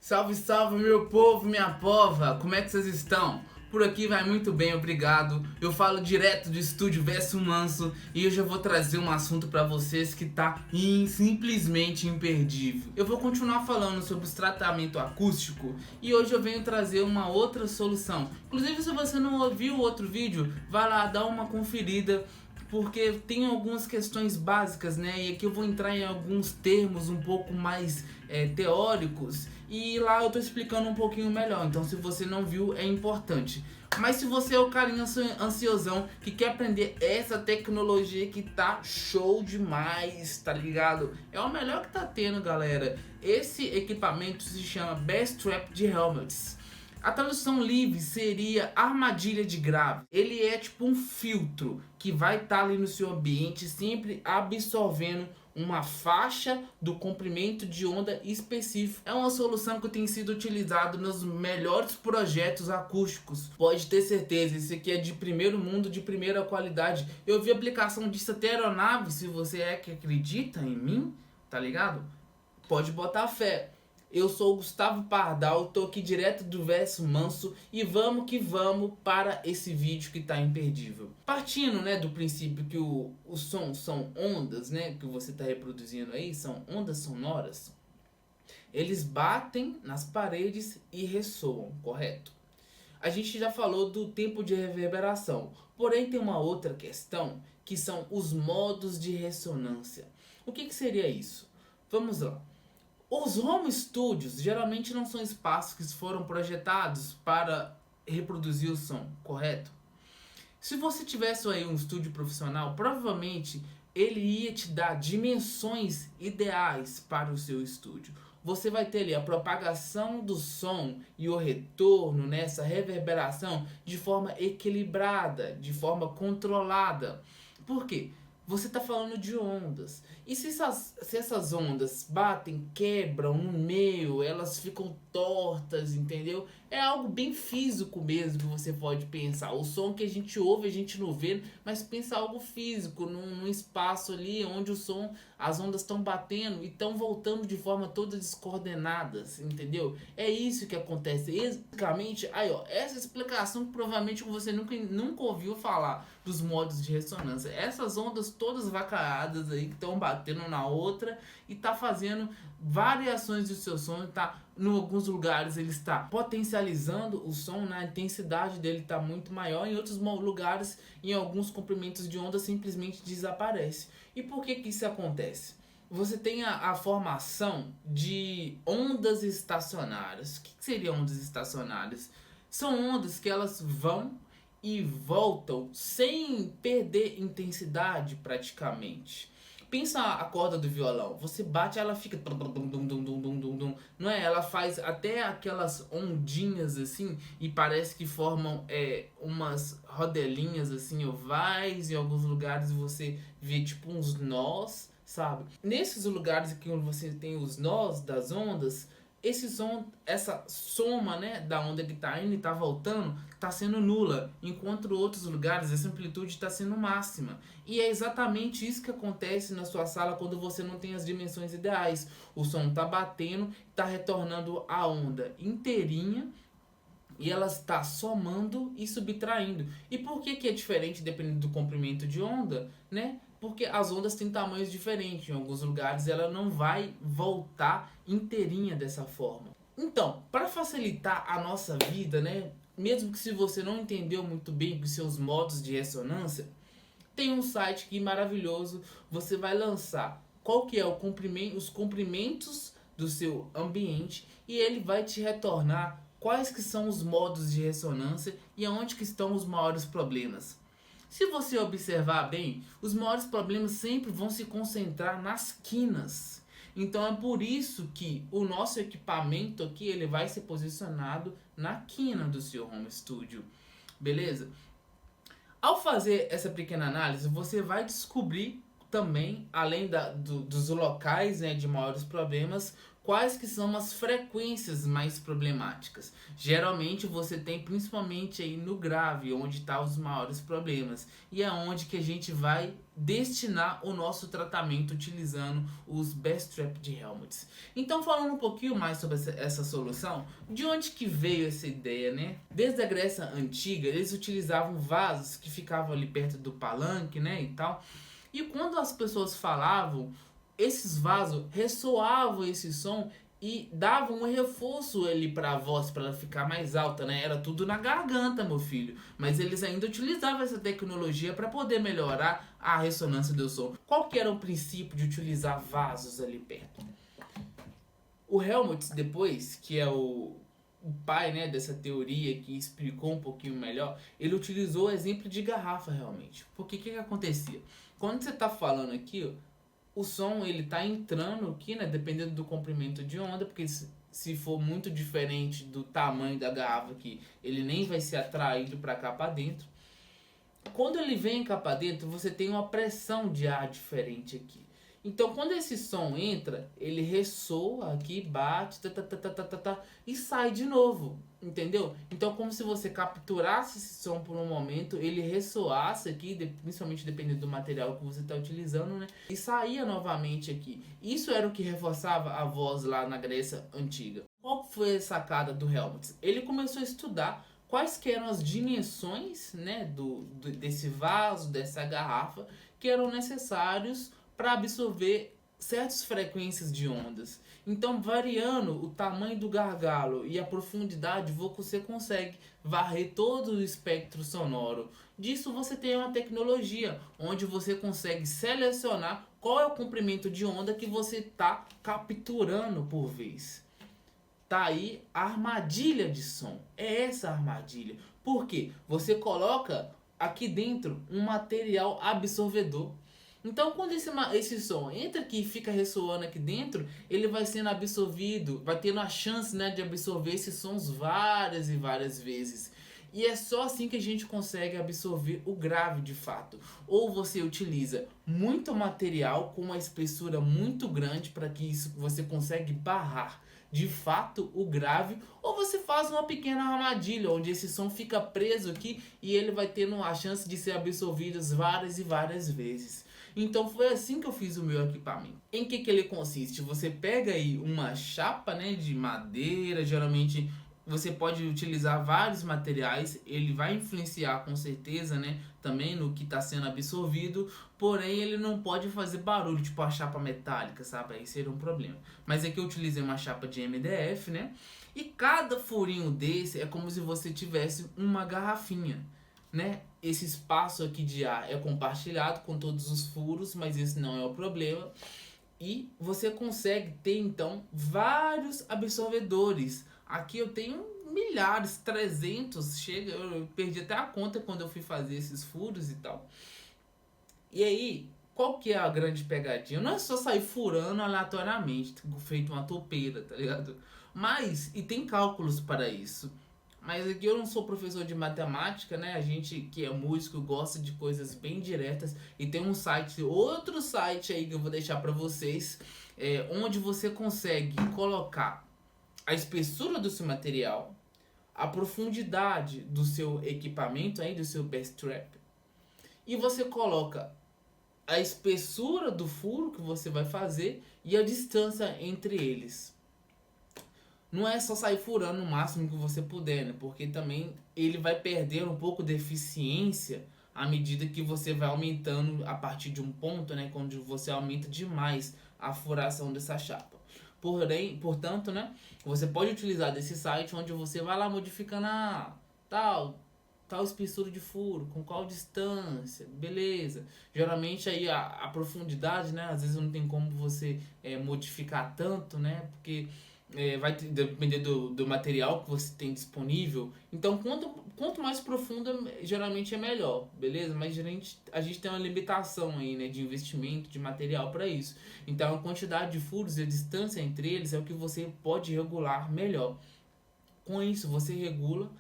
Salve, salve meu povo, minha pova, como é que vocês estão? Por aqui vai muito bem, obrigado. Eu falo direto do estúdio Verso Manso e hoje eu vou trazer um assunto pra vocês que tá simplesmente imperdível. Eu vou continuar falando sobre o tratamento acústico e hoje eu venho trazer uma outra solução. Inclusive, se você não ouviu o outro vídeo, vai lá dar uma conferida, porque tem algumas questões básicas, né? E aqui eu vou entrar em alguns termos um pouco mais teóricos, e lá eu tô explicando um pouquinho melhor. Então, se você não viu, é importante. Mas se você é o carinha ansiosão que quer aprender essa tecnologia que tá show demais, tá ligado? É o melhor que tá tendo, galera. Esse equipamento se chama Bass Trap de Helmets. A tradução livre seria armadilha de grave. Ele é tipo um filtro que vai estar ali no seu ambiente, sempre absorvendo uma faixa do comprimento de onda específico. É uma solução que tem sido utilizada nos melhores projetos acústicos. Pode ter certeza, isso aqui é de primeiro mundo, de primeira qualidade. Eu vi aplicação disso até aeronave, se você é que acredita em mim, tá ligado? Pode botar fé. Eu sou o Gustavo Pardal, tô aqui direto do Verso Manso e vamos que vamos para esse vídeo que tá imperdível. Partindo, né, do princípio que o som são ondas, né, que você tá reproduzindo aí, são ondas sonoras. Eles batem nas paredes e ressoam, correto? A gente já falou do tempo de reverberação, porém tem uma outra questão, que são os modos de ressonância. O que seria isso? Vamos lá. Os home studios geralmente não são espaços que foram projetados para reproduzir o som, correto? Se você tivesse aí um estúdio profissional, provavelmente ele ia te dar dimensões ideais para o seu estúdio. Você vai ter ali a propagação do som e o retorno nessa reverberação de forma equilibrada, de forma controlada. Por quê? Você está falando de ondas. E se essas ondas batem, quebram no meio, elas ficam tortas, entendeu? É algo bem físico mesmo que você pode pensar. O som que a gente ouve, a gente não vê, mas pensa algo físico, num espaço ali onde o som, as ondas estão batendo e estão voltando de forma toda descoordenadas, entendeu? É isso que acontece. Basicamente, aí ó, essa explicação que provavelmente você nunca ouviu falar dos modos de ressonância. Essas ondas todas vacadas aí que estão batendo na outra e tá fazendo variações do seu som, tá? Em alguns lugares ele está potencializando o som, né? A intensidade dele está muito maior, em outros lugares, em alguns comprimentos de onda simplesmente desaparece. E por que isso acontece? Você tem a formação de ondas estacionárias. O que seriam ondas estacionárias? São ondas que elas vão e voltam sem perder intensidade praticamente. Pensa a corda do violão, você bate, ela fica não é? Ela faz até aquelas ondinhas assim e parece que formam umas rodelinhas assim ovais. Em alguns lugares você vê tipo uns nós, sabe? Nesses lugares aqui onde você tem os nós das ondas, esse som, essa soma, né, da onda que tá indo e tá voltando, tá sendo nula, enquanto em outros lugares essa amplitude está sendo máxima. E é exatamente isso que acontece na sua sala quando você não tem as dimensões ideais. O som tá batendo, tá retornando a onda inteirinha e ela está somando e subtraindo. E por que é diferente dependendo do comprimento de onda, né? Porque as ondas têm tamanhos diferentes. Em alguns lugares ela não vai voltar inteirinha dessa forma. Então, para facilitar a nossa vida, né? Mesmo que se você não entendeu muito bem os seus modos de ressonância, tem um site que maravilhoso. Você vai lançar qual que é os comprimentos do seu ambiente e ele vai te retornar quais que são os modos de ressonância e aonde que estão os maiores problemas. Se você observar bem, os maiores problemas sempre vão se concentrar nas quinas. Então é por isso que o nosso equipamento aqui ele vai ser posicionado na quina do seu home studio. Beleza? Ao fazer essa pequena análise, você vai descobrir também, além dos locais, né, de maiores problemas, quais que são as frequências mais problemáticas. Geralmente você tem principalmente aí no grave, onde estão os maiores problemas, e é onde que a gente vai destinar o nosso tratamento utilizando os Best Trap de Helmholtz. Então, falando um pouquinho mais sobre essa solução, de onde que veio essa ideia, né? Desde a Grécia Antiga, eles utilizavam vasos que ficavam ali perto do palanque, né, e tal. E quando as pessoas falavam, esses vasos ressoavam esse som e davam um reforço ali para a voz, para ela ficar mais alta, né? Era tudo na garganta, meu filho. Mas eles ainda utilizavam essa tecnologia para poder melhorar a ressonância do som. Qual que era o princípio de utilizar vasos ali perto? O Helmholtz, depois, que é o pai, né, dessa teoria que explicou um pouquinho melhor, ele utilizou o exemplo de garrafa realmente. Porque o que acontecia? Quando você está falando aqui, ó, o som ele tá entrando aqui, né, dependendo do comprimento de onda, porque se for muito diferente do tamanho da garrafa aqui, ele nem vai ser atraído para cá para dentro. Quando ele vem cá para dentro, você tem uma pressão de ar diferente aqui. Então, quando esse som entra, ele ressoa aqui, bate, e sai de novo, entendeu? Então, como se você capturasse esse som por um momento, ele ressoasse aqui, principalmente dependendo do material que você está utilizando, né? E saía novamente aqui. Isso era o que reforçava a voz lá na Grécia Antiga. Qual foi a sacada do Helmholtz? Ele começou a estudar quais que eram as dimensões, né, desse vaso, dessa garrafa, que eram necessários para absorver certas frequências de ondas. Então, variando o tamanho do gargalo e a profundidade, você consegue varrer todo o espectro sonoro. Disso você tem uma tecnologia onde você consegue selecionar qual é o comprimento de onda que você está capturando por vez. Tá aí a armadilha de som. É essa a armadilha. Por quê? Você coloca aqui dentro um material absorvedor. Então, quando esse som entra aqui e fica ressoando aqui dentro, ele vai sendo absorvido, vai tendo a chance, né, de absorver esses sons várias e várias vezes. E é só assim que a gente consegue absorver o grave de fato. Ou você utiliza muito material com uma espessura muito grande para que isso você consegue barrar de fato o grave, ou você faz uma pequena armadilha onde esse som fica preso aqui e ele vai tendo a chance de ser absorvido várias e várias vezes. Então foi assim que eu fiz o meu equipamento. Em que ele consiste? Você pega aí uma chapa, né, de madeira, geralmente você pode utilizar vários materiais, ele vai influenciar com certeza, né, também no que está sendo absorvido, porém ele não pode fazer barulho, tipo a chapa metálica, sabe? Aí seria um problema. Mas aqui eu utilizei uma chapa de MDF, né? E cada furinho desse é como se você tivesse uma garrafinha, né? Esse espaço aqui de ar é compartilhado com todos os furos, mas esse não é o problema. E você consegue ter então vários absorvedores. Aqui eu tenho milhares, 300, chega, eu perdi até a conta quando eu fui fazer esses furos e tal. E aí, qual que é a grande pegadinha? Não é só sair furando aleatoriamente, feito uma toupeira, tá ligado? Mas, e tem cálculos para isso. Mas aqui eu não sou professor de matemática, né? A gente que é músico gosta de coisas bem diretas. E tem um site, outro site aí que eu vou deixar para vocês, onde você consegue colocar a espessura do seu material, a profundidade do seu equipamento, aí, do seu Best Trap, e você coloca a espessura do furo que você vai fazer e a distância entre eles. Não é só sair furando o máximo que você puder, né? Porque também ele vai perder um pouco de eficiência à medida que você vai aumentando a partir de um ponto, né? Quando você aumenta demais a furação dessa chapa. Porém, portanto, né? Você pode utilizar desse site onde você vai lá modificando a tal espessura de furo, com qual distância, beleza. Geralmente aí a profundidade, né? Às vezes não tem como você modificar tanto, né? Porque vai depender do material que você tem disponível. Então, quanto mais profunda, geralmente é melhor, beleza? Mas a gente tem uma limitação aí, né, de investimento, de material para isso. Então, a quantidade de furos e a distância entre eles é o que você pode regular melhor. Com isso, você regula,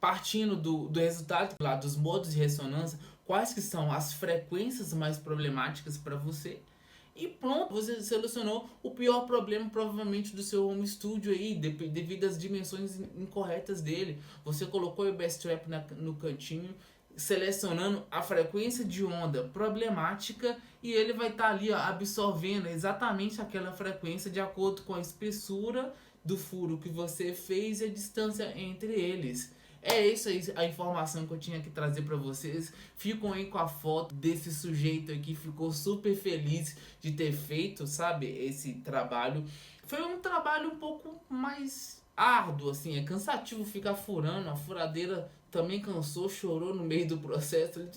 partindo do resultado lá dos modos de ressonância, quais que são as frequências mais problemáticas para você. E pronto, você solucionou o pior problema provavelmente do seu home studio aí, devido às dimensões incorretas dele. Você colocou o bass trap no cantinho, selecionando a frequência de onda problemática, e ele vai estar ali, ó, absorvendo exatamente aquela frequência de acordo com a espessura do furo que você fez e a distância entre eles. É isso aí, a informação que eu tinha que trazer pra vocês. Ficam aí com a foto desse sujeito aqui, ficou super feliz de ter feito, sabe, esse trabalho. Foi um trabalho um pouco mais árduo, assim, é cansativo ficar furando, a furadeira também cansou, chorou no meio do processo,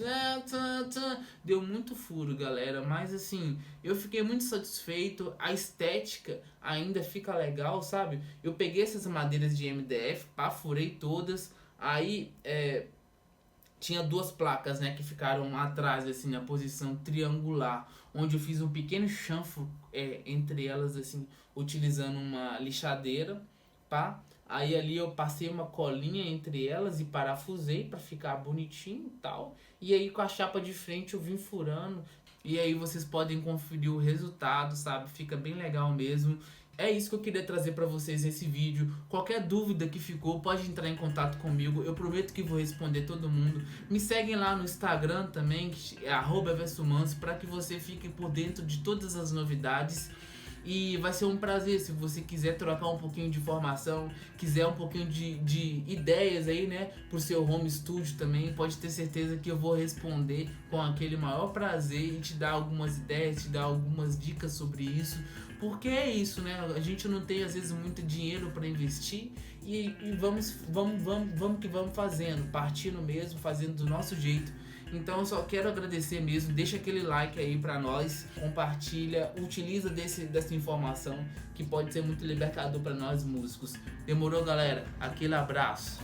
deu muito furo, galera, mas assim, eu fiquei muito satisfeito, a estética ainda fica legal, sabe? Eu peguei essas madeiras de MDF, furei todas. Aí tinha duas placas, né, que ficaram atrás, assim, na posição triangular, onde eu fiz um pequeno chanfro entre elas, assim, utilizando uma lixadeira, pá. Aí ali eu passei uma colinha entre elas e parafusei para ficar bonitinho e tal. E aí com a chapa de frente eu vim furando. E aí vocês podem conferir o resultado, sabe? Fica bem legal mesmo. É isso que eu queria trazer pra vocês nesse vídeo. Qualquer dúvida que ficou, pode entrar em contato comigo. Eu prometo que vou responder todo mundo. Me seguem lá no Instagram também, que é @versumanso, para que você fique por dentro de todas as novidades. E vai ser um prazer se você quiser trocar um pouquinho de informação, quiser um pouquinho de ideias aí, né, pro seu home studio também. Pode ter certeza que eu vou responder com aquele maior prazer e te dar algumas ideias, te dar algumas dicas sobre isso. Porque é isso, né? A gente não tem às vezes muito dinheiro para investir e vamos que vamos fazendo, partindo mesmo, fazendo do nosso jeito. Então eu só quero agradecer mesmo, deixa aquele like aí pra nós, compartilha, utiliza dessa informação que pode ser muito libertador pra nós músicos. Demorou, galera? Aquele abraço.